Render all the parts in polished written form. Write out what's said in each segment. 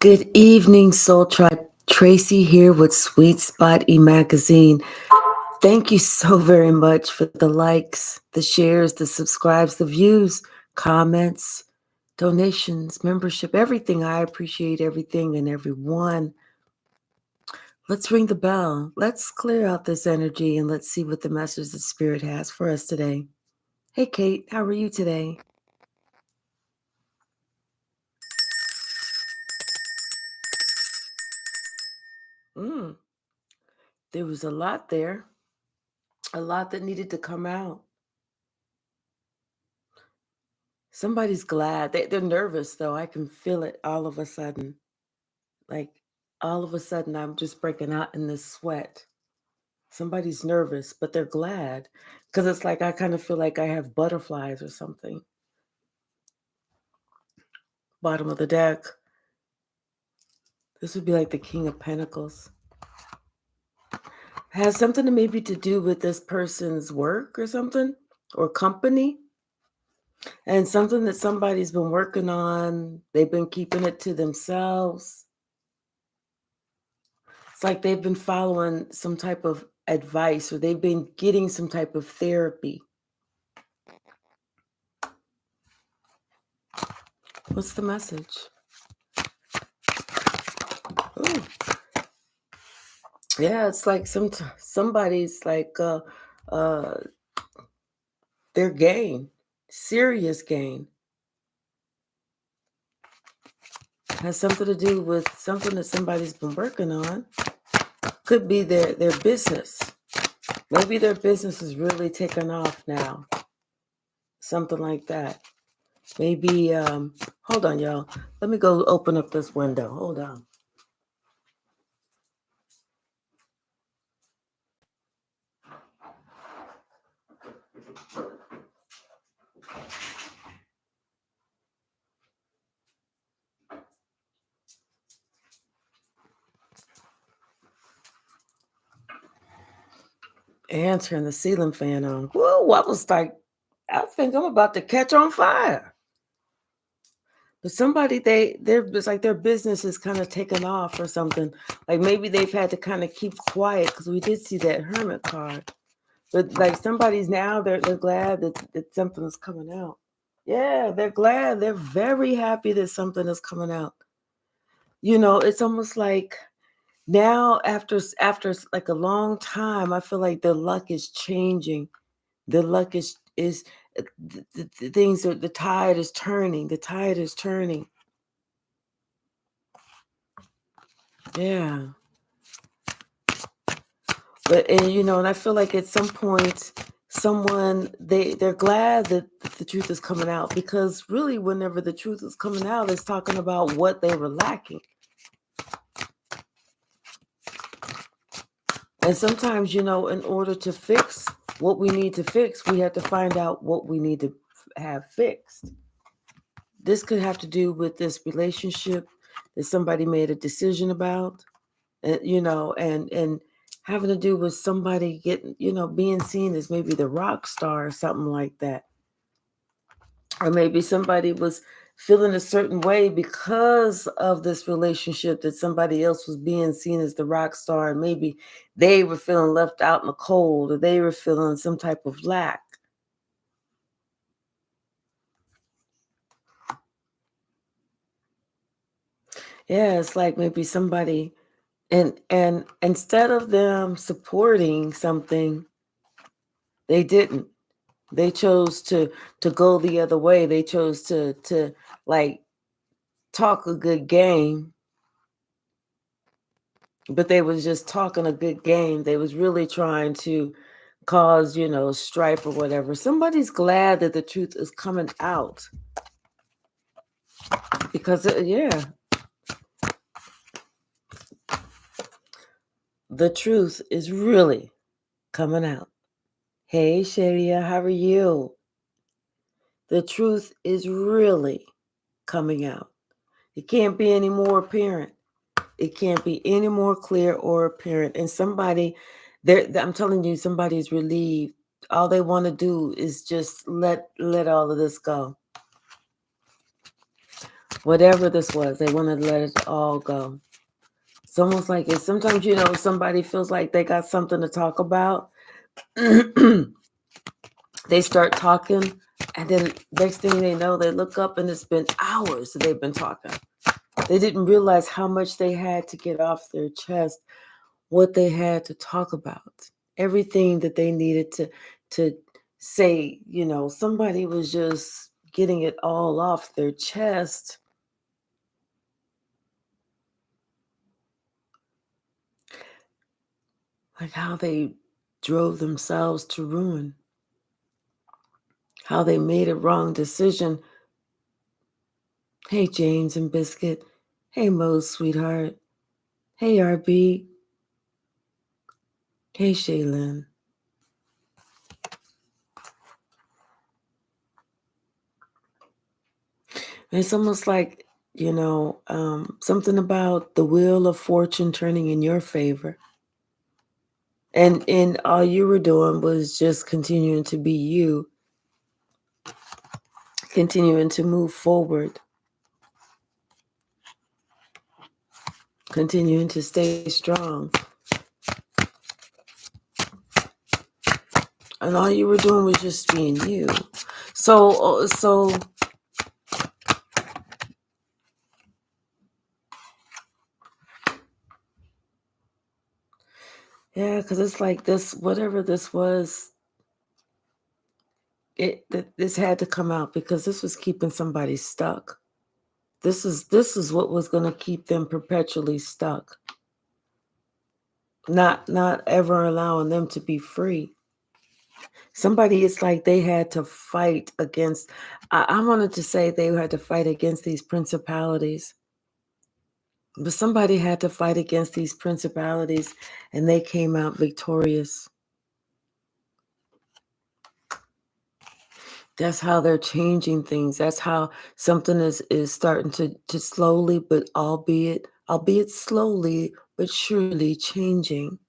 Good evening, Soul Tribe. Tracy here with Sweet Spot e-magazine. Thank you so very much for the likes, the shares, the subscribes, the views, comments, donations, membership, everything. I appreciate everything and everyone. Let's ring the bell. Let's clear out this energy and let's see what the message the Spirit has for us today. Hey, Kate, how are you today? There was a lot there, a lot that needed to come out. Somebody's glad. They're nervous, though. I can feel it all of a sudden. Like, all of a sudden, I'm just breaking out in this sweat. Somebody's nervous, but they're glad. Because it's like I kind of feel like I have butterflies or something. Bottom of the deck. This would be like the King of Pentacles. Has something to maybe to do with this person's work or something, or company. And something that somebody's been working on. They've been keeping it to themselves. It's like they've been following some type of advice or they've been getting some type of therapy. What's the message? Ooh. Yeah, it's like somebody's like their gain, serious gain. Has something to do with something that somebody's been working on. Could be their business. Maybe their business is really taking off now. Something like that. Maybe, hold on, y'all. Let me go open up this window. Hold on. And turn the ceiling fan on. Whoa, I was like, I think I'm about to catch on fire. But somebody, it's like their business is kind of taken off or something. Like maybe they've had to kind of keep quiet because we did see that Hermit card. But like somebody's now, they're glad that something is coming out. Yeah, they're glad. They're very happy that something is coming out. You know, it's almost like now after like a long time, I feel like the luck is changing. The luck is the things are, the tide is turning. The tide is turning. Yeah. But and I feel like at some point someone they're glad that the truth is coming out, because really whenever the truth is coming out, it's talking about what they were lacking. And sometimes, in order to fix what we need to fix, we have to find out what we need to have fixed. This could have to do with this relationship that somebody made a decision about, and having to do with somebody getting, being seen as maybe the rock star or something like that. Or maybe somebody was feeling a certain way because of this relationship, that somebody else was being seen as the rock star, and maybe they were feeling left out in the cold, or they were feeling some type of lack. Yeah, it's like maybe somebody, and instead of them supporting something, they didn't. They chose to go the other way. They chose to like talk a good game, but they was just talking a good game. They was really trying to cause, strife or whatever. Somebody's glad that the truth is coming out, because the truth is really coming out. Hey, Sharia, how are you? The truth is really coming out. It can't be any more apparent. It can't be any more clear or apparent. And somebody, I'm telling you, somebody's relieved. All they want to do is just let all of this go. Whatever this was, they wanted to let it all go. It's almost like it. Sometimes, somebody feels like they got something to talk about. They start talking, and then next thing they know, they look up and it's been hours that they've been talking. They didn't realize how much they had to get off their chest, what they had to talk about, everything that they needed to say. Somebody was just getting it all off their chest. Like how they drove themselves to ruin, how they made a wrong decision. Hey, James and Biscuit. Hey, Mo, sweetheart. Hey, RB. Hey, Shaylin. It's almost like, something about the wheel of fortune turning in your favor. And all you were doing was just continuing to be you, continuing to move forward, continuing to stay strong. And all you were doing was just being you. So yeah, because it's like this, whatever this was, this had to come out because this was keeping somebody stuck. This is what was going to keep them perpetually stuck. Not ever allowing them to be free. Somebody, it's like they had to fight against, I wanted to say they had to fight against these principalities. But somebody had to fight against these principalities and they came out victorious. That's how they're changing things. That's how something is starting to slowly, but albeit slowly, but surely changing.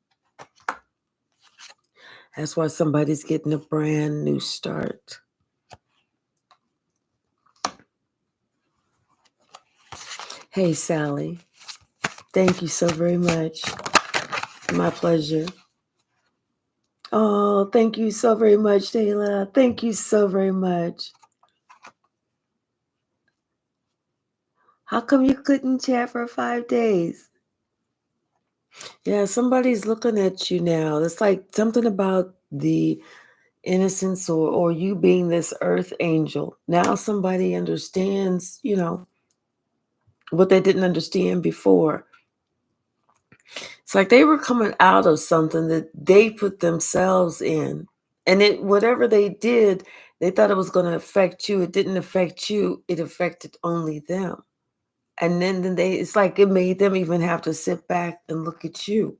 That's why somebody's getting a brand new start. Hey, Sally. Thank you so very much. My pleasure. Oh, thank you so very much, Taylor. Thank you so very much. How come you couldn't chat for 5 days? Yeah, somebody's looking at you now. It's like something about the innocence or you being this earth angel. Now somebody understands, what they didn't understand before. It's like they were coming out of something that they put themselves in. And whatever they did, they thought it was going to affect you. It didn't affect you. It affected only them. And then it's like it made them even have to sit back and look at you.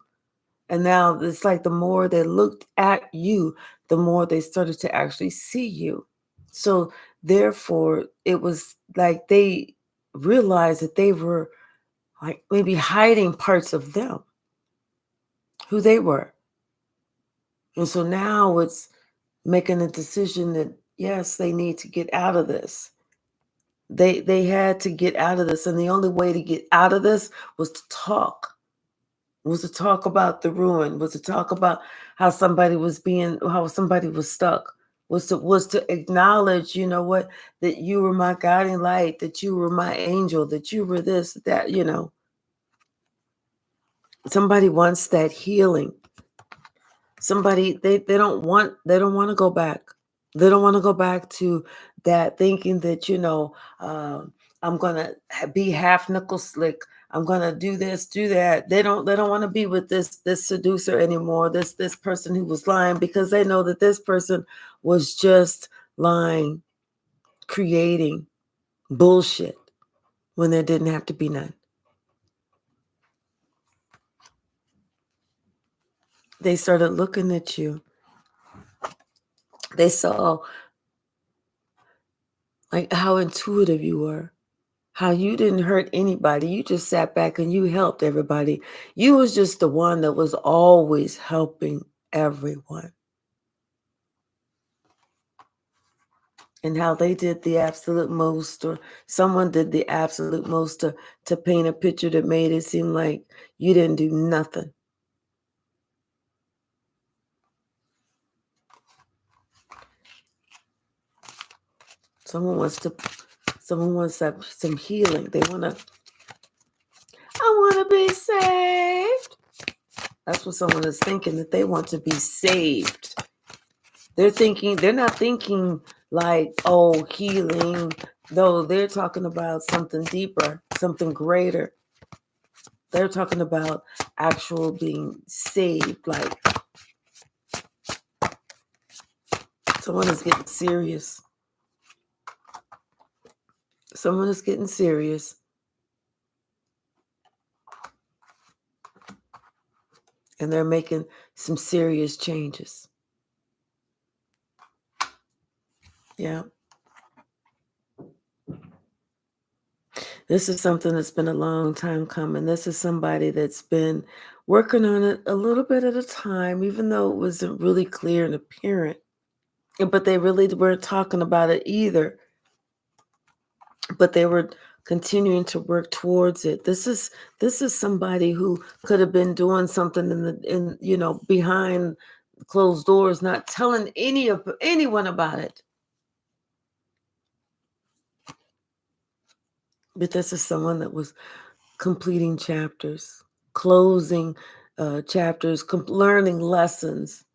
And now it's like the more they looked at you, the more they started to actually see you. So therefore, it was like they realized that they were like maybe hiding parts of them, who they were. And so now it's making a decision that, yes, they need to get out of this. They had to get out of this. And the only way to get out of this was to talk. Was to talk about the ruin, was to talk about how somebody was stuck, was to acknowledge, that you were my guiding light, that you were my angel, that you were this, that, somebody wants that healing. Somebody, they don't want to go back. They don't want to go back to that thinking that, I'm gonna be half nickel slick. I'm gonna do this, do that. They don't want to be with this seducer anymore. This person who was lying, because they know that this person was just lying, creating bullshit when there didn't have to be none. They started looking at you. They saw like how intuitive you were. How you didn't hurt anybody. You just sat back and you helped everybody. You was just the one that was always helping everyone. and how they did the absolute most, or someone did the absolute most to paint a picture that made it seem like you didn't do nothing. Someone wants some healing. They I want to be saved. That's what someone is thinking, that they want to be saved. They're not thinking like, oh, healing. No, they're talking about something deeper, something greater. They're talking about actual being saved. Like someone is getting serious. Someone is getting serious. And they're making some serious changes. Yeah. This is something that's been a long time coming. This is somebody that's been working on it a little bit at a time, even though it wasn't really clear and apparent. But they really weren't talking about it either. But they were continuing to work towards it. This is somebody who could have been doing something behind closed doors, not telling anyone about it. But this is someone that was completing chapters, closing chapters, learning lessons,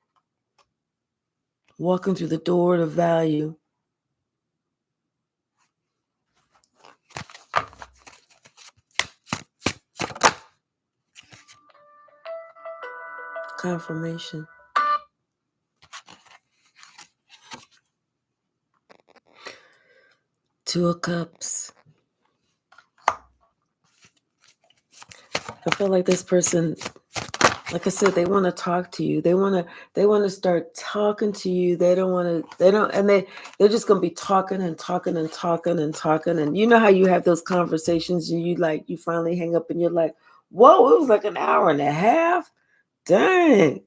walking through the door to value. Confirmation. Two of Cups. I feel like this person, like I said, they want to talk to you. They want to start talking to you. They're just going to be talking and talking and talking and talking. And you know how you have those conversations and you finally hang up and you're like, whoa, it was like an hour and a half. Dang,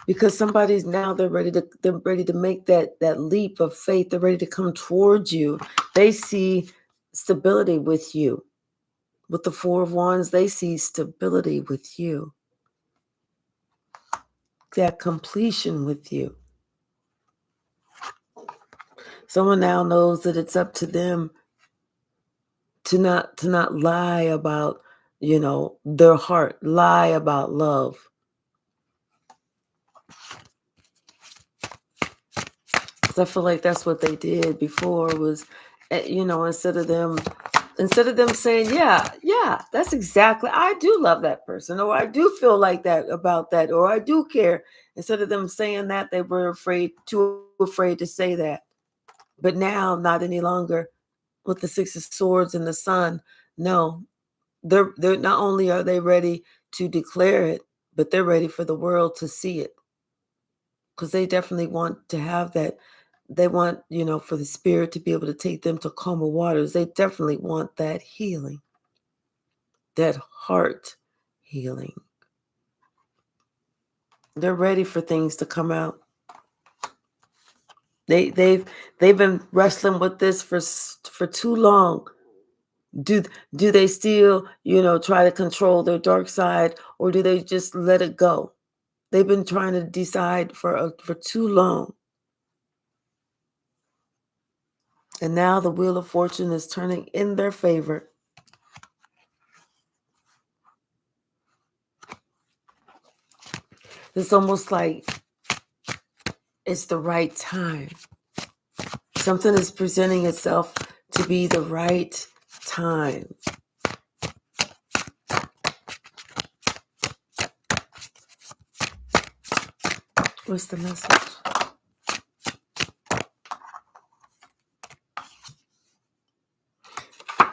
because somebody's now they're ready to make that leap of faith. They're ready to come towards you. They see stability with you. With the Four of Wands, they see stability with you. That completion with you. Someone now knows that it's up to them to not lie about, their heart, lie about love. Because I feel like that's what they did before was, instead of them saying, yeah, that's exactly, I do love that person, or I do feel like that about that, or I do care. Instead of them saying that, they were too afraid to say that. But now, not any longer. With the Six of Swords and the Sun, no, they're not only are they ready to declare it, but they're ready for the world to see it. Because they definitely want to have that. They want, for the spirit to be able to take them to calmer waters. They definitely want that healing, that heart healing. They're ready for things to come out. They've been wrestling with this for too long. Do they still, try to control their dark side, or do they just let it go? They've been trying to decide for too long. And now the Wheel of Fortune is turning in their favor. It's almost like it's the right time. Something is presenting itself to be the right time. What's the message?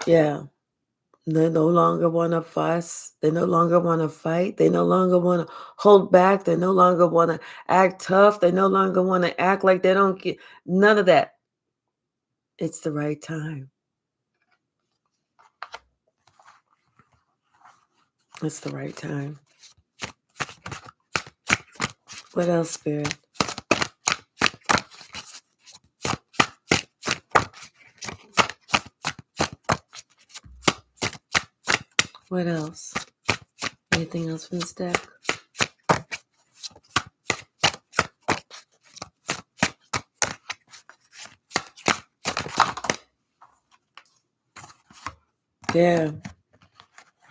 Yeah. They no longer want to fuss. They no longer want to fight. They no longer want to hold back. They no longer want to act tough. They no longer want to act like they don't get none of that. It's the right time. It's the right time. What else, Spirit? What else? Anything else from this deck? Yeah.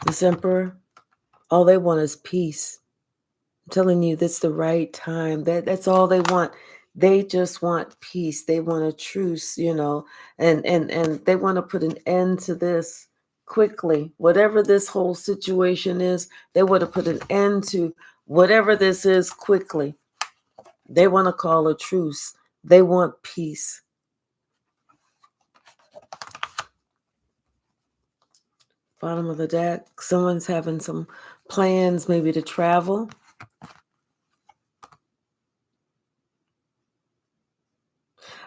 This Emperor, all they want is peace. I'm telling you, that's the right time. That's all they want. They just want peace. They want a truce, and they want to put an end to this quickly. Whatever this whole situation is, they want to put an end to whatever this is quickly. They want to call a truce. They want peace. Bottom of the deck, someone's having some plans maybe to travel.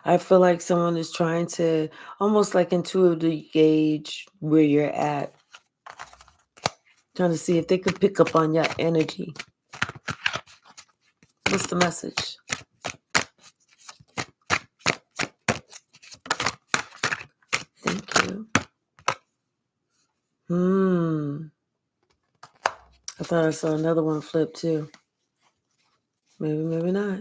I feel like someone is trying to almost like intuitively gauge where you're at, trying to see if they could pick up on your energy. What's the message? Thank you. I thought I saw another one flip too. Maybe, maybe not.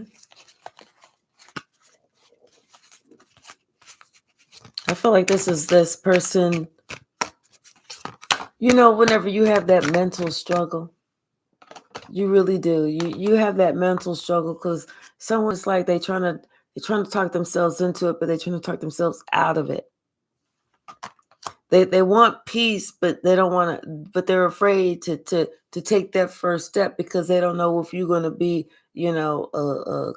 I feel like this is this person, whenever you have that mental struggle, you really do. You have that mental struggle because someone's like they're trying to talk themselves into it, but they're trying to talk themselves out of it. They want peace, but they don't want to. But they're afraid to take that first step because they don't know if you're going to be,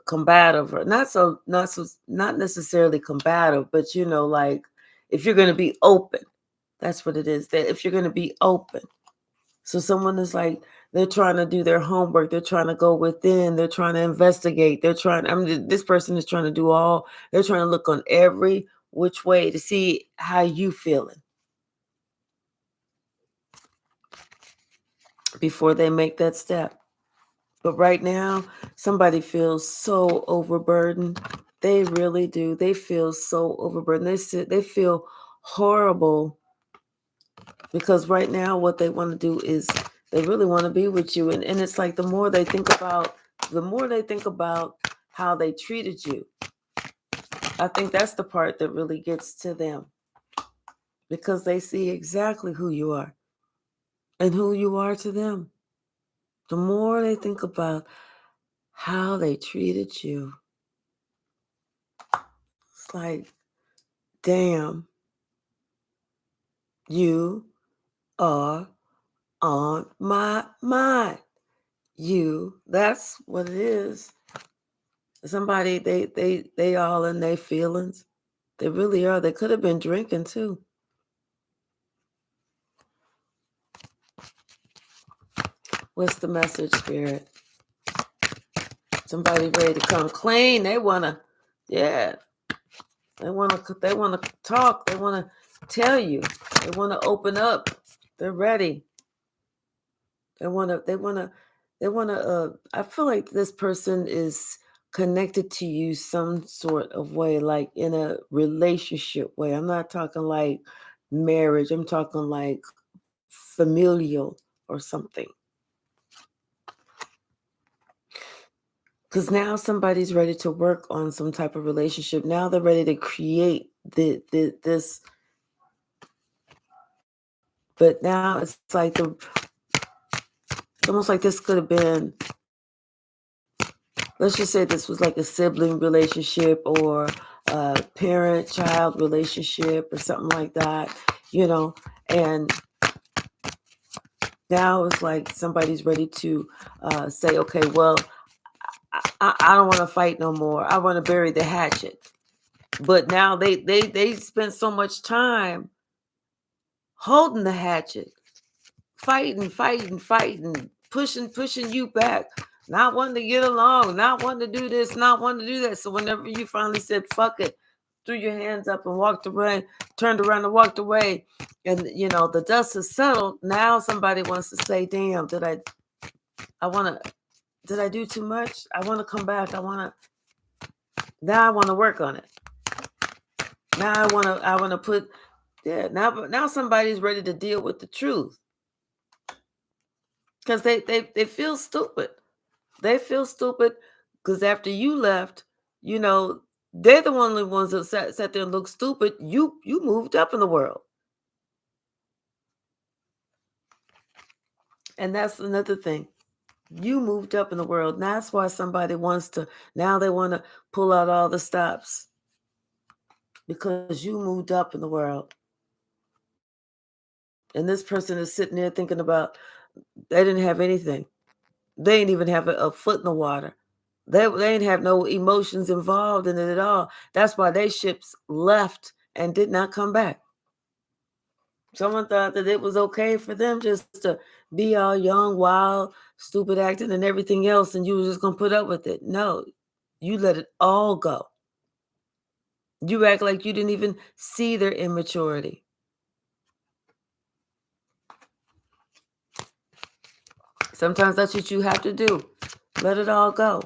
combative or not necessarily combative, but like if you're going to be open. That's what it is. That if you're going to be open. So someone is like, they're trying to do their homework. They're trying to go within. They're trying to investigate. This person is trying to they're trying to look on every which way to see how you feeling before they make that step. But right now, somebody feels so overburdened. They really do. They feel so overburdened. They feel horrible because right now what they want to do is they really want to be with you. And it's like the more they think about how they treated you, I think that's the part that really gets to them because they see exactly who you are and who you are to them. The more they think about how they treated you, it's like, damn, you are on my mind. That's what it is. Somebody, they all in their feelings. They really are. They could have been drinking too. What's the message, Spirit? Somebody ready to come clean. They wanna, yeah. They wanna talk. They wanna tell you. They wanna open up. They're ready. They wanna. I feel like this person is connected to you some sort of way, like in a relationship way. I'm not talking like marriage. I'm talking like familial or something. Because now somebody's ready to work on some type of relationship. Now they're ready to create this. But now it's like it's almost like this could have been, let's just say this was like a sibling relationship or a parent-child relationship or something like that, and now it's like somebody's ready to say, okay, well, I don't want to fight no more. I want to bury the hatchet. But now they spent so much time holding the hatchet, fighting, pushing you back, not wanting to get along, not wanting to do this, not wanting to do that. So whenever you finally said, fuck it, threw your hands up and walked away, turned around and walked away, and the dust has settled, now somebody wants to say, damn, did I do too much? I want to come back. Now I want to work on it. Now I want to put, yeah, now somebody's ready to deal with the truth. because they feel stupid. They feel stupid because after you left, you know, they're the only ones that sat there and looked stupid. You moved up in the world. And that's another thing. You moved up in the world. And that's why somebody wants to, now they want to pull out all the stops because you moved up in the world. And this person is sitting there thinking about they didn't have anything. They didn't even have a foot in the water. They didn't have no emotions involved in it at all. That's why they ships left and did not come back. Someone thought that it was okay for them just to be all young, wild, stupid acting and everything else, and you was just gonna put up with it. No, you let it all go. You act like you didn't even see their immaturity. Sometimes that's what you have to do. Let it all go.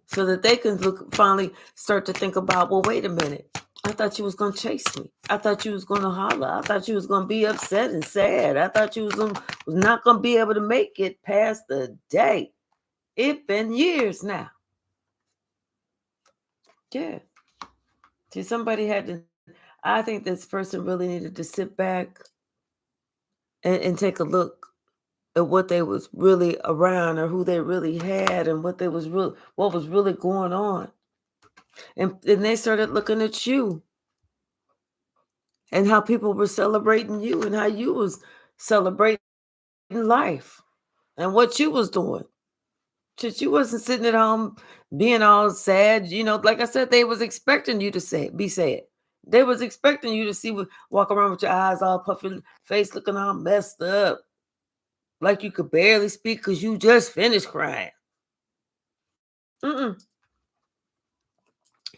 So that they can finally start to think about, well, wait a minute. I thought you was going to chase me. I thought you was going to holler. I thought you was going to be upset and sad. I thought you was not going to be able to make it past the day. It's been years now. Yeah. See, somebody had to, I think this person really needed to sit back and take a look at what they was really around or who they really had and what was really going on. And they started looking at you and how people were celebrating you and how you was celebrating life and what you was doing. Since you wasn't sitting at home being all sad, like I said, they was expecting you to be sad. They was expecting you to walk around with your eyes all puffy, face looking all messed up, like you could barely speak because you just finished crying. Mm-mm.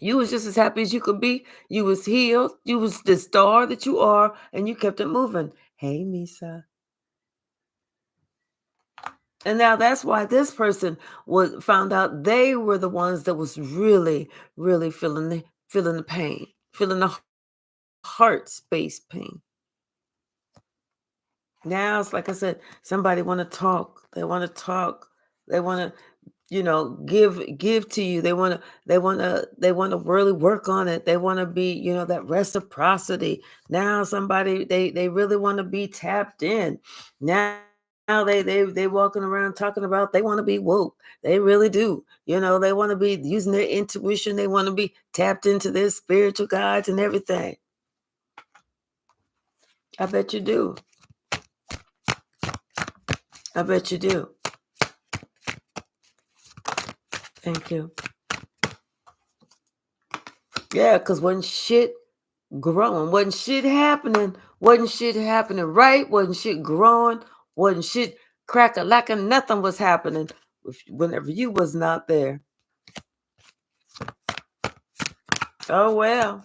You was just as happy as you could be. You was healed. You was the star that you are, and you kept it moving. Hey, Misa. And now that's why this person found out they were the ones that was really, really feeling the pain, feeling the heart space pain. Now it's like I said, somebody want to talk. They want to talk. They want to, give to you. They want to really work on it. They want to be, that reciprocity. Now somebody they really want to be tapped in. Now they walking around talking about they want to be woke. They really do. They want to be using their intuition. They want to be tapped into their spiritual guides and everything. I bet you do. I bet you do. Thank you. Yeah, because wasn't shit growing, wasn't shit happening, right, wasn't shit growing, wasn't shit crack-a-lacking, nothing was happening whenever you was not there. Oh, well.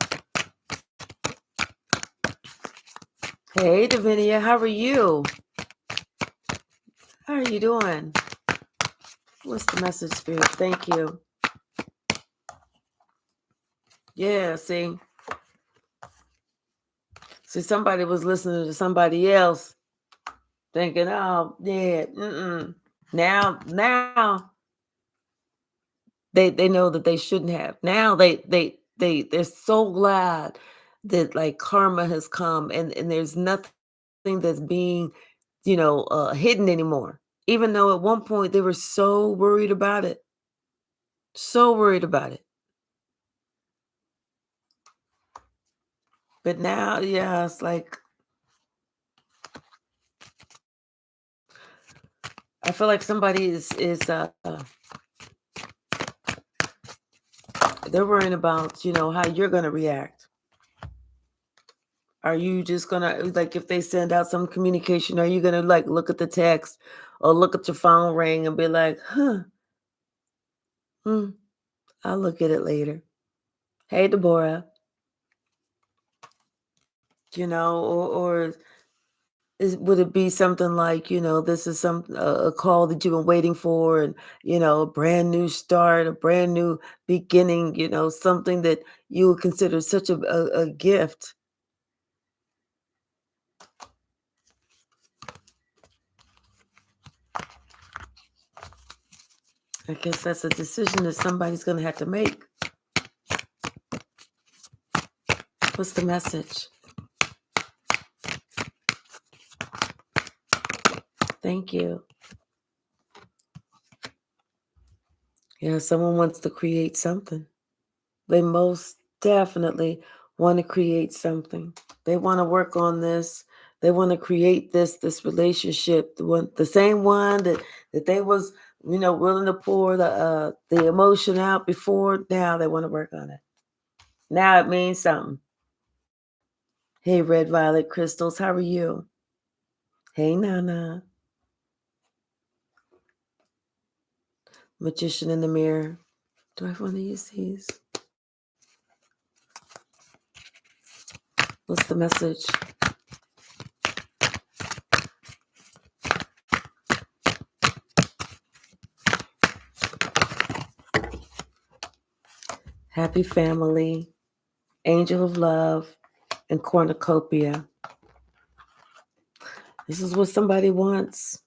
Hey, Davinia, how are you? How are you doing? What's the message, Spirit? Thank you. Yeah, see, somebody was listening to somebody else thinking, oh, yeah, Now they know that they shouldn't have. Now they're so glad that like karma has come and there's nothing that's being, hidden anymore. Even though at one point they were so worried about it. So worried about it. But now, yeah, it's like I feel like somebody is they're worrying about, how you're gonna react. Are you just gonna, like, if they send out some communication, are you gonna like look at the text or look at your phone ring and be like, I'll look at it later. Hey, Deborah. Or would it be something like, this is a call that you've been waiting for and, a brand new start, a brand new beginning, something that you would consider such a gift. I guess that's a decision that somebody's going to have to make. What's the message? Thank you. Yeah, someone wants to create something. They most definitely want to create something. They want to work on this. They want to create this relationship, the same one that they was, willing to pour the emotion out before. Now they want to work on it. Now it means something. Hey, Red Violet Crystals, how are you? Hey, Nana. Magician in the Mirror. Do I want to use these? What's the message? Happy Family, Angel of Love, and Cornucopia. This is what somebody wants.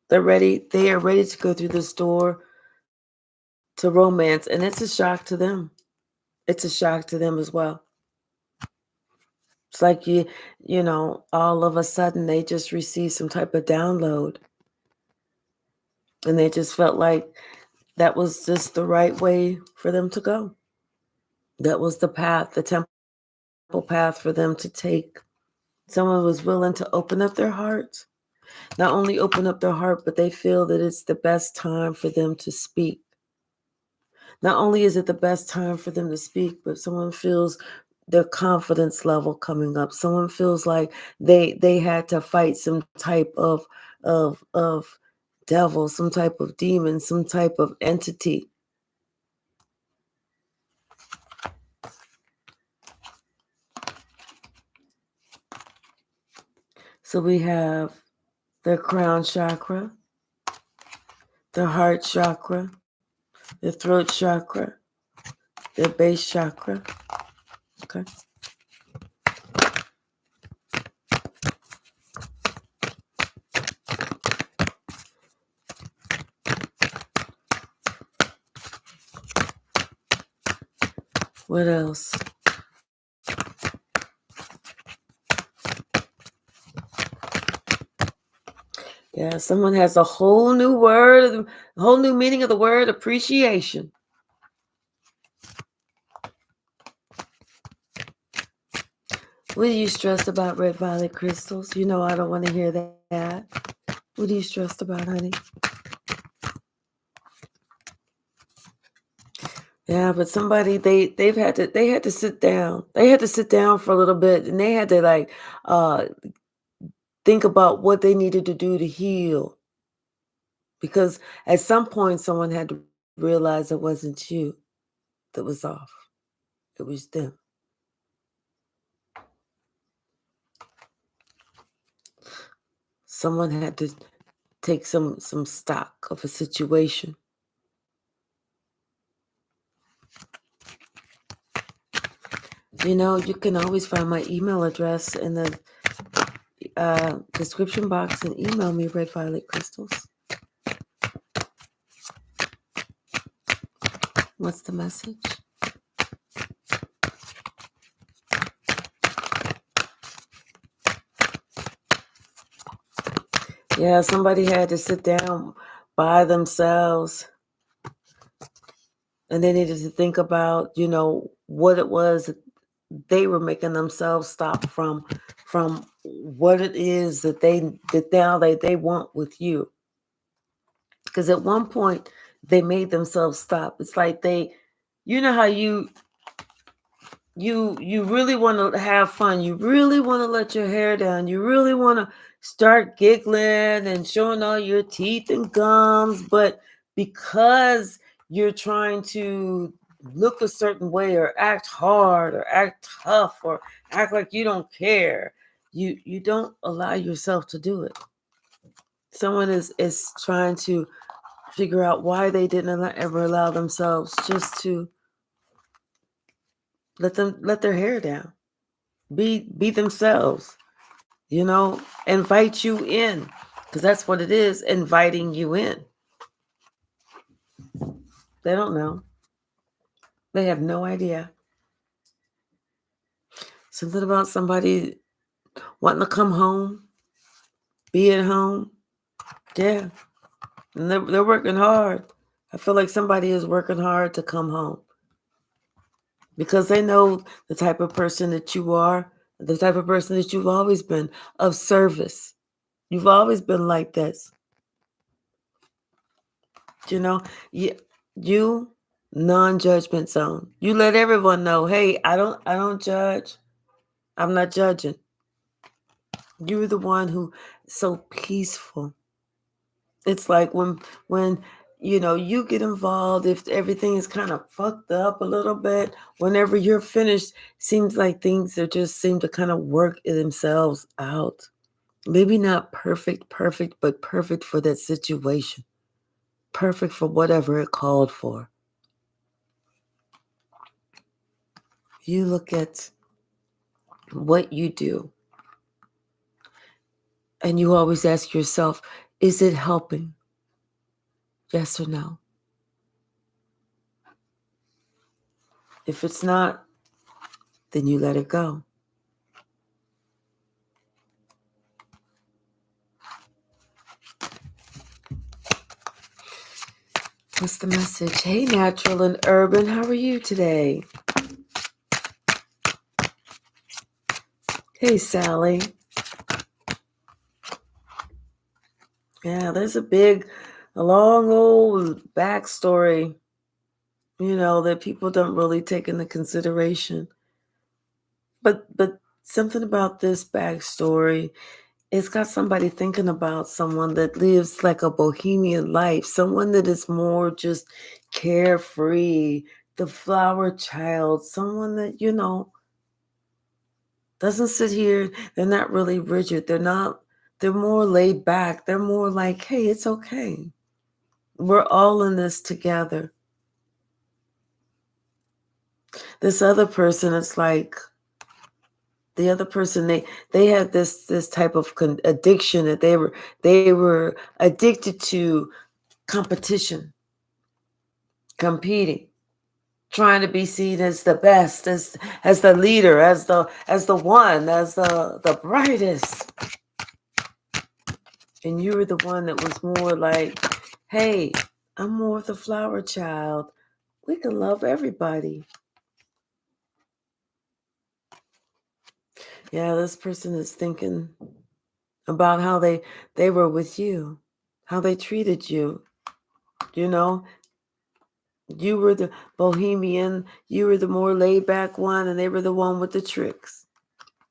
They're ready. They are ready to go through this door to romance, and it's a shock to them. It's a shock to them as well. It's like all of a sudden they just received some type of download, and they just felt like that was just the right way for them to go. That was the path, the temple path for them to take. Someone was willing to open up their heart. Not only open up their heart, but they feel that it's the best time for them to speak. Not only is it the best time for them to speak, but someone feels their confidence level coming up. Someone feels like they had to fight some type of devil, some type of demon, some type of entity. So we have their crown chakra, their heart chakra, their throat chakra, their base chakra. Okay. What else? Yeah, someone has a whole new word, a whole new meaning of the word appreciation. What are you stressed about, Red Violet Crystals? I don't want to hear that. What are you stressed about, honey? Yeah, but somebody they had to sit down. They had to sit down for a little bit, and they had to think about what they needed to do to heal. Because at some point, someone had to realize it wasn't you that was off. It was them. Someone had to take some stock of a situation. You can always find my email address in the description box and email me, Red Violet Crystals. What's the message? Yeah, somebody had to sit down by themselves, and they needed to think about, what it was that they were making themselves stop from what it is that they want with you. Because at one point they made themselves stop. It's like how you really want to have fun. You really want to let your hair down. You really want to start giggling and showing all your teeth and gums. But because you're trying to look a certain way or act hard or act tough or act like you don't care, you don't allow yourself to do it. Someone is trying to figure out why they didn't ever allow themselves just to let their hair down. Be themselves, invite you in, because that's what it is, inviting you in. They don't know. They have no idea. Something about somebody wanting to come home, be at home. Yeah. And they're working hard. I feel like somebody is working hard to come home because they know the type of person that you are, the type of person that you've always been, of service. You've always been like this. You know, you non-judgment zone. You let everyone know, hey, I don't judge. I'm not judging. You're the one who so peaceful. It's like when you get involved, if everything is kind of fucked up a little bit, whenever you're finished, seems like things are just seem to kind of work themselves out. Maybe not perfect, but perfect for that situation. Perfect for whatever it called for. You look at what you do and you always ask yourself, is it helping? Yes or no? If it's not, then you let it go. What's the message? Hey, Natural and Urban, how are you today? Hey, Sally. Yeah, there's a long old backstory, that people don't really take into consideration. But something about this backstory, it's got somebody thinking about someone that lives like a bohemian life, someone that is more just carefree, the flower child, someone that, doesn't sit here. They're not really rigid. They're more laid back. They're more like, hey, it's okay. We're all in this together. This other person, it's like the other person, they had this type of addiction that they were addicted to competition, competing, trying to be seen as the best, as the leader, as the one, as the brightest. And you were the one that was more like, hey, I'm more of the flower child. We can love everybody. Yeah, this person is thinking about how they were with you, how they treated you. You were the bohemian, you were the more laid back one, and they were the one with the tricks.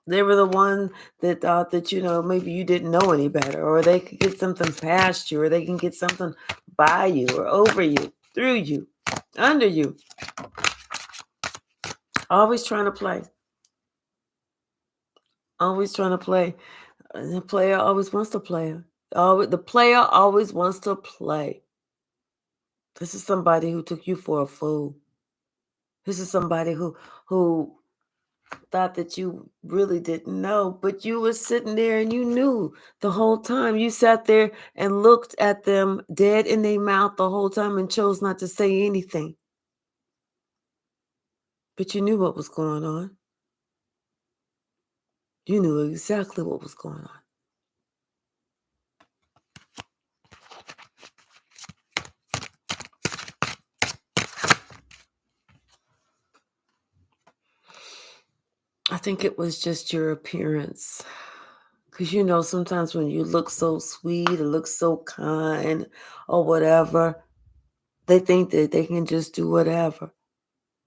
They were the one that thought that, maybe you didn't know any better, or they could get something past you, or they can get something by you, or over you, through you, under you. Always trying to play. Always trying to play. And the player always wants to play. The player always wants to play. This is somebody who took you for a fool. This is somebody who thought that you really didn't know, but you were sitting there and you knew the whole time. You sat there and looked at them dead in their mouth the whole time and chose not to say anything. But you knew what was going on. You knew exactly what was going on. I think it was just your appearance. Because, sometimes when you look so sweet or look so kind or whatever, they think that they can just do whatever.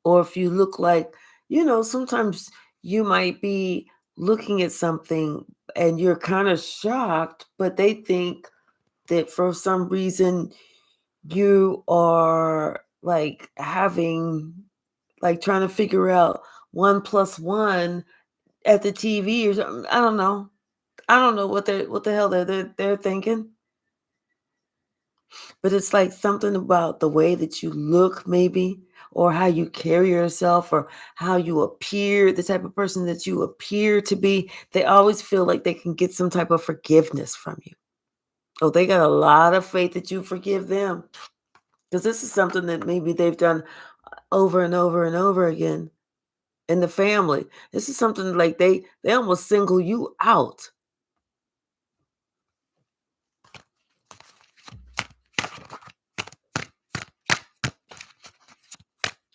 Or if you look like, sometimes you might be looking at something and you're kind of shocked, but they think that for some reason you are like trying to figure out 1+1 at the TV or something. I don't know. I don't know what the hell they're thinking. But it's like something about the way that you look, maybe, or how you carry yourself, or how you appear, the type of person that you appear to be. They always feel like they can get some type of forgiveness from you. Oh, they got a lot of faith that you forgive them. Because this is something that maybe they've done over and over and over again in the family. This is something like they almost single you out.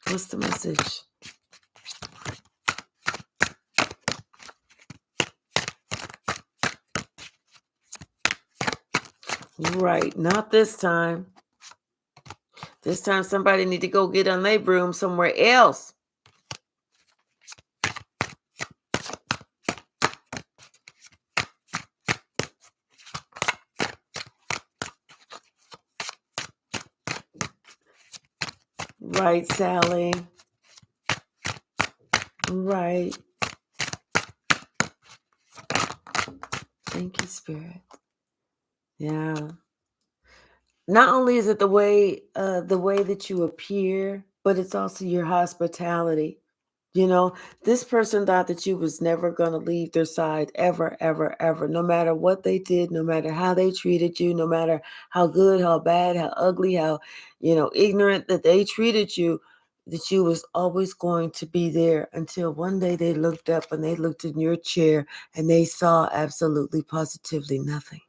What's the message? Right, not this time. This time somebody need to go get on their broom somewhere else. Right, Sally. Right. Thank you, Spirit. Yeah. Not only is it the way that you appear, but it's also your hospitality. You know, this person thought that you was never going to leave their side ever, ever, ever. No matter what they did, no matter how they treated you, no matter how good, how bad, how ugly, how, ignorant that they treated you, that you was always going to be there until one day they looked up and they looked in your chair and they saw absolutely positively nothing.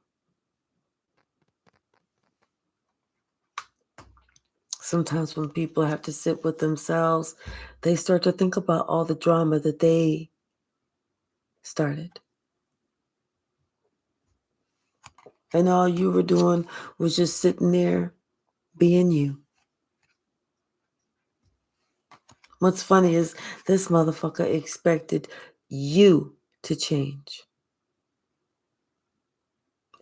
Sometimes when people have to sit with themselves, they start to think about all the drama that they started. And all you were doing was just sitting there being you. What's funny is this motherfucker expected you to change.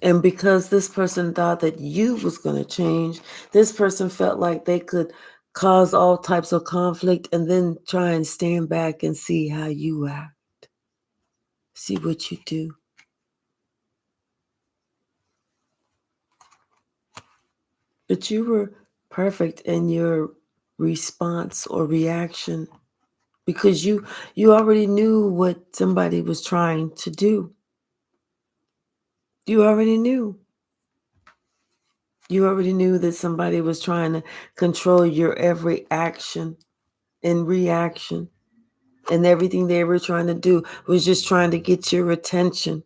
And because this person thought that you was going to change, this person felt like they could cause all types of conflict and then try and stand back and see how you act. See what you do. But you were perfect in your response or reaction because you already knew what somebody was trying to do. You already knew. You already knew that somebody was trying to control your every action and reaction, and everything they were trying to do was just trying to get your attention.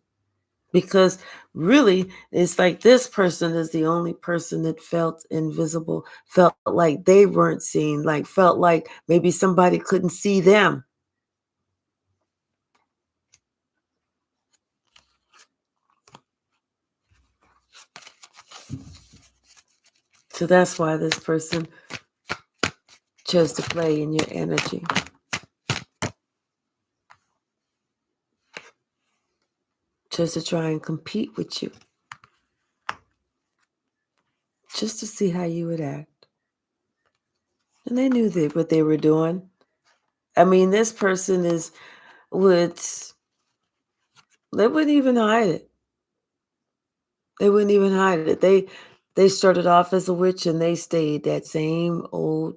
Because really, it's like this person is the only person that felt invisible, felt like they weren't seen, like felt like maybe somebody couldn't see them. So that's why this person chose to play in your energy. Chose to try and compete with you. Just to see how you would act. And they knew what they were doing. I mean, this person they wouldn't even hide it. They wouldn't even hide it. They started off as a witch and they stayed that same old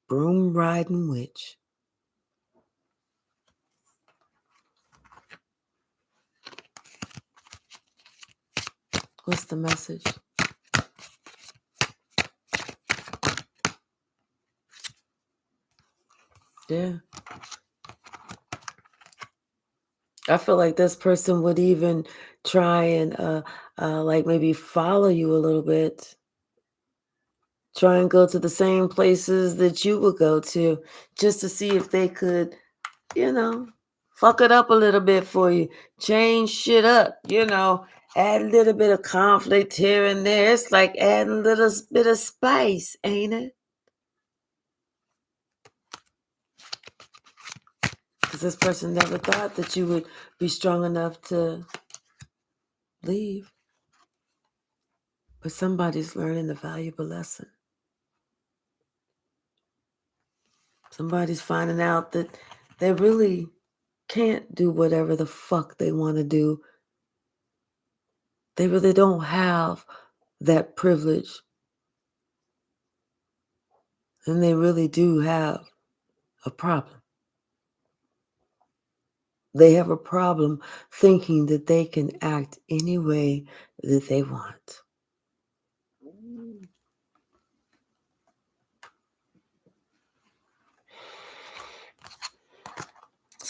broom riding witch. What's the message? Yeah. I feel like this person would even try and like maybe follow you a little bit. Try and go to the same places that you would go to just to see if they could, fuck it up a little bit for you. Change shit up, add a little bit of conflict here and there. It's like adding a little bit of spice, ain't it? Because this person never thought that you would be strong enough to leave. But somebody's learning a valuable lesson. Somebody's finding out that they really can't do whatever the fuck they want to do. They really don't have that privilege. And they really do have a problem. They have a problem thinking that they can act any way that they want.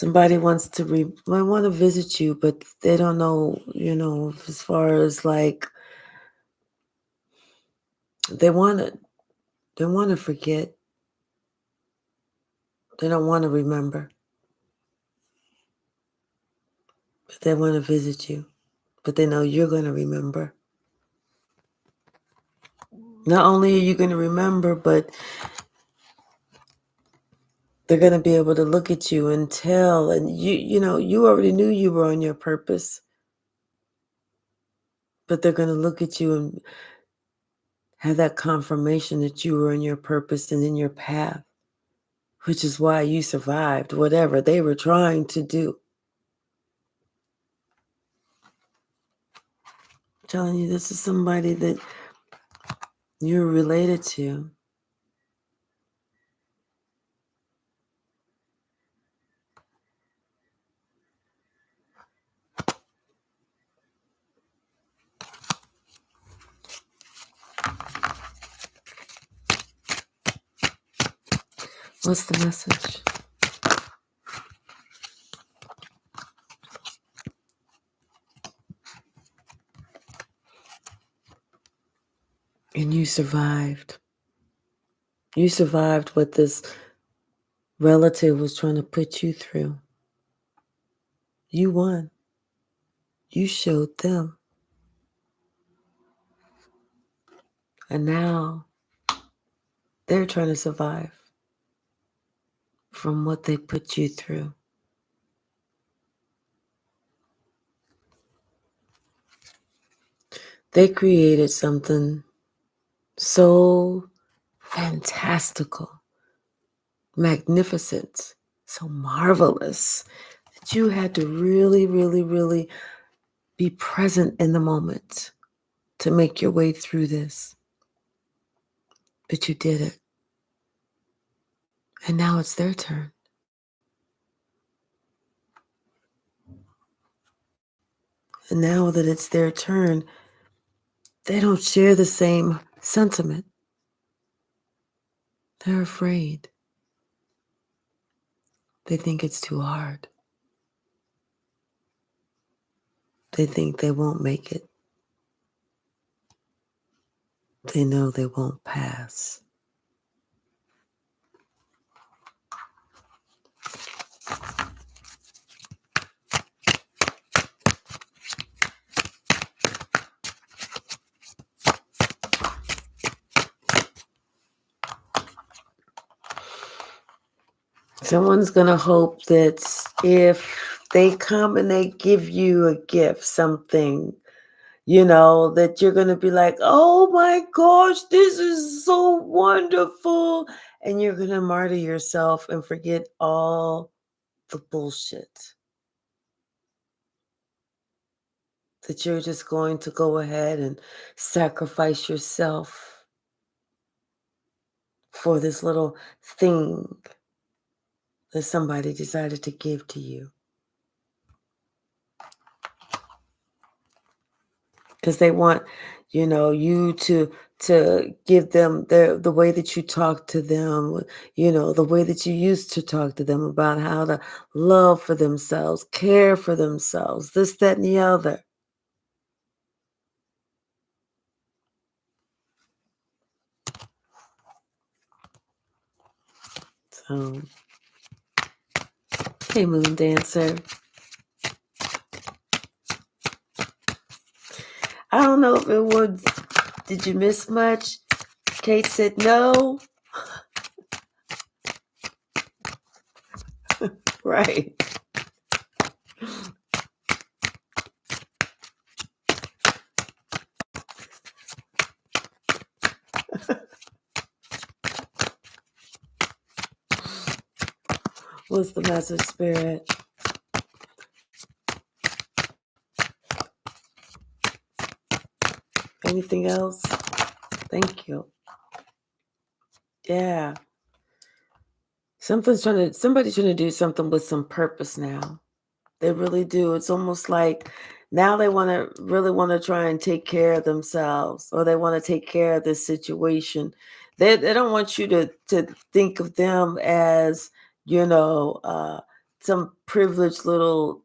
Somebody wants to might want to visit you, but they don't know, as far as like they want to forget. They don't want to remember, but they want to visit you. But they know you're going to remember. Not only are you going to remember, but they're going to be able to look at you and tell. And you already knew you were on your purpose, but they're going to look at you and have that confirmation that you were on your purpose and in your path, which is why you survived whatever they were trying to do. I'm telling you, this is somebody that you're related to. What's the message? And you survived. You survived what this relative was trying to put you through. You won. You showed them. And now they're trying to survive from what they put you through. They created something so fantastical, magnificent, so marvelous that you had to really, really, really be present in the moment to make your way through this. But you did it. And now it's their turn. And now that it's their turn, they don't share the same sentiment. They're afraid. They think it's too hard. They think they won't make it. They know they won't pass. Someone's going to hope that if they come and they give you a gift, something, that you're going to be like, oh my gosh, this is so wonderful. And you're going to martyr yourself and forget all the bullshit. That you're just going to go ahead and sacrifice yourself for this little thing that somebody decided to give to you. Because they want, you to give them the way that you talk to them, the way that you used to talk to them about how to love for themselves, care for themselves, this, that, and the other. So, hey, Moon Dancer. I don't know if it was, did you miss much? Kate said no. Right. What's the message, Spirit? Anything else? Thank you. Yeah. Somebody's trying to do something with some purpose now. They really do. It's almost like now they really want to try and take care of themselves, or they want to take care of this situation. They don't want you to think of them as, some privileged little,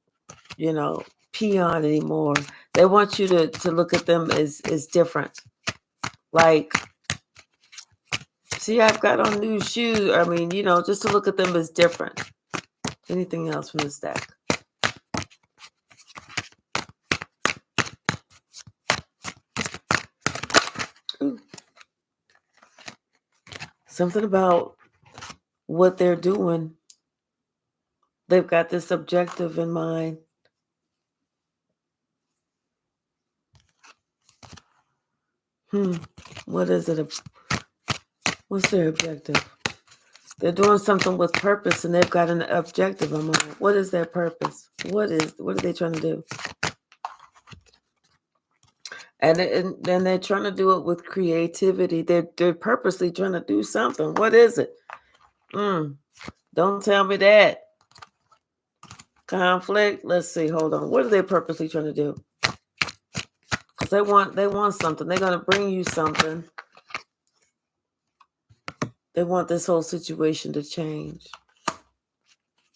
peon anymore. They want you to look at them as different. Like, see, I've got on new shoes. I mean, just to look at them as different. Anything else from this deck? Ooh. Something about what they're doing. They've got this objective in mind. What is it? What's their objective? They're doing something with purpose, and they've got an objective in mind. What is their purpose? What are they trying to do? And then they're trying to do it with creativity. They're purposely trying to do something. What is it? Don't tell me that. Conflict. Let's see. Hold on. What are they purposely trying to do? Because they want something. They're going to bring you something. They want this whole situation to change.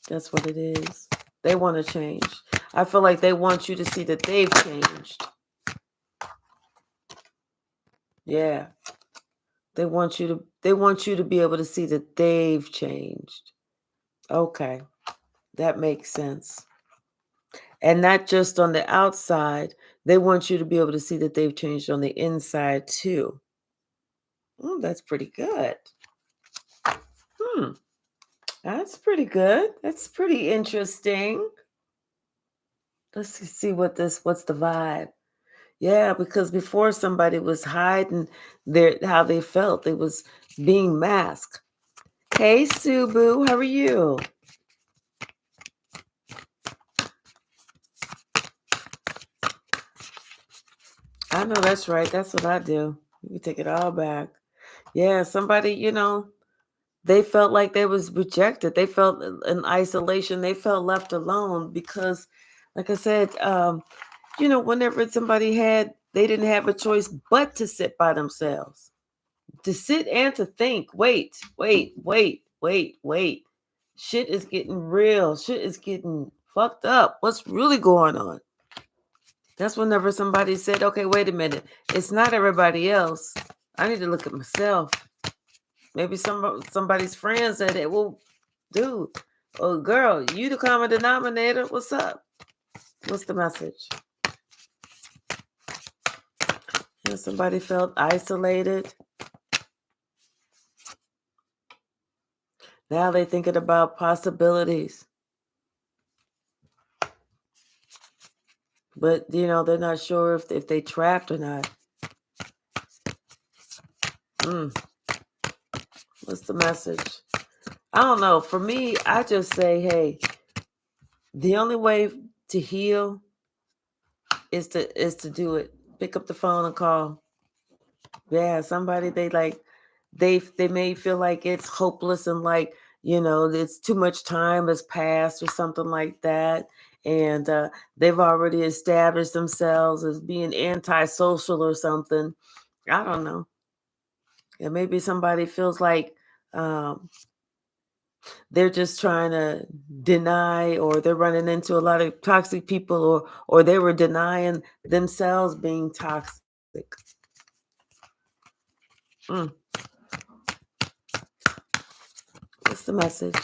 That's what it is. They want to change. I feel like they want you to see that they've changed. Yeah. They want you to be able to see that they've changed. Okay. That makes sense. And not just on the outside. They want you to be able to see that they've changed on the inside too. That's pretty good. That's pretty good. That's pretty interesting. Let's see what's the vibe. Yeah, because before somebody was hiding how they felt. They was being masked. Hey, Subu, how are you? I know that's right. That's what I do. You take it all back. Yeah, somebody, they felt like they was rejected. They felt in isolation. They felt left alone because, like I said, whenever somebody they didn't have a choice but to sit by themselves. To sit and to think. Wait. Shit is getting real. Shit is getting fucked up. What's really going on? That's whenever somebody said, okay, wait a minute. It's not everybody else. I need to look at myself. Maybe somebody's friend said that. Well, dude, or girl, you the common denominator. What's up? What's the message? Somebody felt isolated. Now they're thinking about possibilities. But, they're not sure if they trapped or not. What's the message? I don't know. For me, I just say, hey, the only way to heal is to do it. Pick up the phone and call. Yeah, somebody they may feel like it's hopeless and like, it's too much time has passed or something like that. And they've already established themselves as being antisocial or something. I don't know. And maybe somebody feels like they're just trying to deny, or they're running into a lot of toxic people, or they were denying themselves being toxic. What's the message?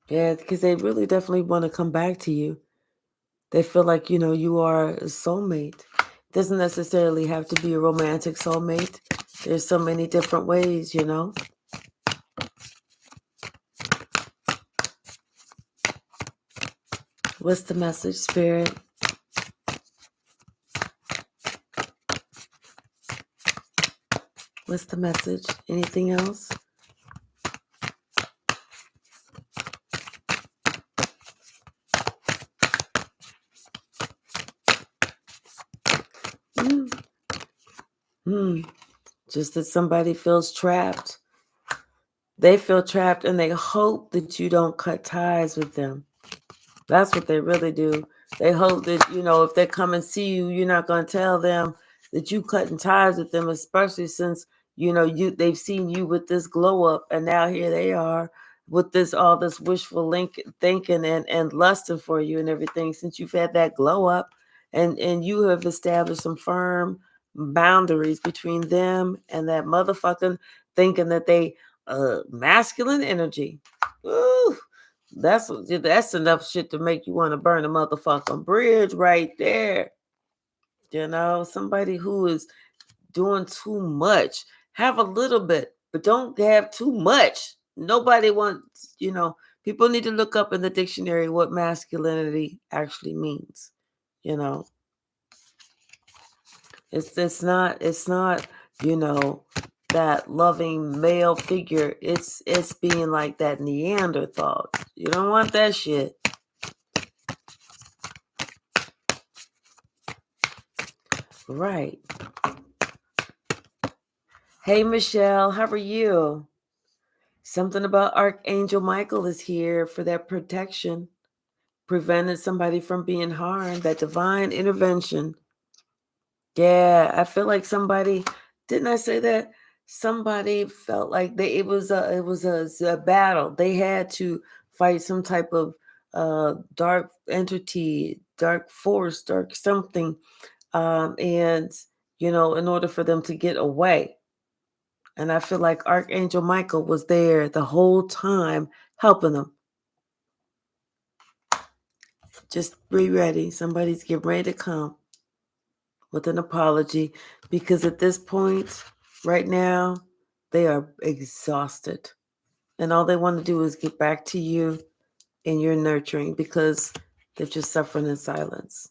Yeah, because they really definitely want to come back to you. They feel like, you are a soulmate. It doesn't necessarily have to be a romantic soulmate. There's so many different ways, What's the message, Spirit? What's the message? Anything else? Just that somebody feels trapped. They feel trapped and they hope that you don't cut ties with them. That's what they really do. They hope that, if they come and see you, you're not going to tell them that you cutting ties with them, especially since, they've seen you with this glow up, and now here they are with all this wishful thinking and lusting for you and everything, since you've had that glow up, and you have established some firm boundaries between them and that motherfucking thinking that they masculine energy. Ooh, that's enough shit to make you want to burn a motherfucking bridge right there. Somebody who is doing too much. Have a little bit, but don't have too much. Nobody wants, people need to look up in the dictionary what masculinity actually means. You know, it's not, you know, that loving male figure. It's being like that Neanderthal. You don't want that shit. Right. Hey, Michelle, how are you? Something about Archangel Michael is here for that protection, preventing somebody from being harmed, that divine intervention. Yeah, I feel like somebody, didn't I say that? Somebody felt like it was a battle. They had to fight some type of dark entity, dark force, dark something, and in order for them to get away. And I feel like Archangel Michael was there the whole time helping them. Just be ready. Somebody's getting ready to come with an apology, because at this point, right now, they are exhausted. And all they want to do is get back to you and your nurturing, because they're just suffering in silence.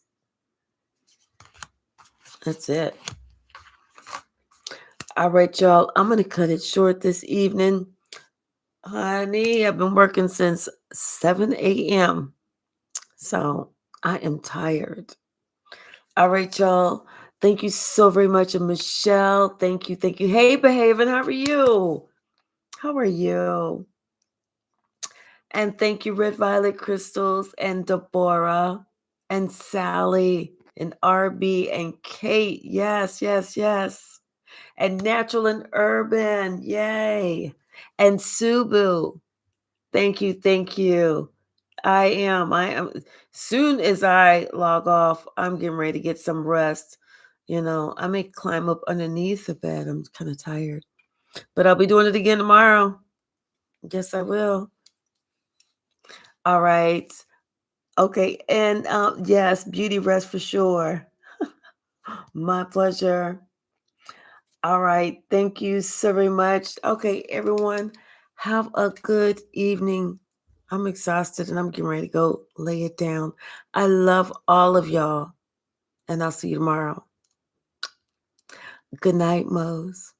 That's it. All right, y'all. I'm going to cut it short this evening. Honey, I've been working since 7 a.m. So I am tired. All right, y'all. Thank you so very much. And Michelle, thank you. Thank you. Hey, Behaving, how are you? How are you? And thank you, Red Violet Crystals and Deborah and Sally and RB and Kate. Yes, yes, yes. And Natural and Urban. Yay. And Subu. Thank you. Thank you. I am. Soon as I log off, I'm getting ready to get some rest. I may climb up underneath the bed. I'm kind of tired. But I'll be doing it again tomorrow. Yes, I will. All right. Okay. And yes, beauty rest for sure. My pleasure. All right. Thank you so very much. Okay, everyone, have a good evening. I'm exhausted and I'm getting ready to go lay it down. I love all of y'all, and I'll see you tomorrow. Good night, Mose.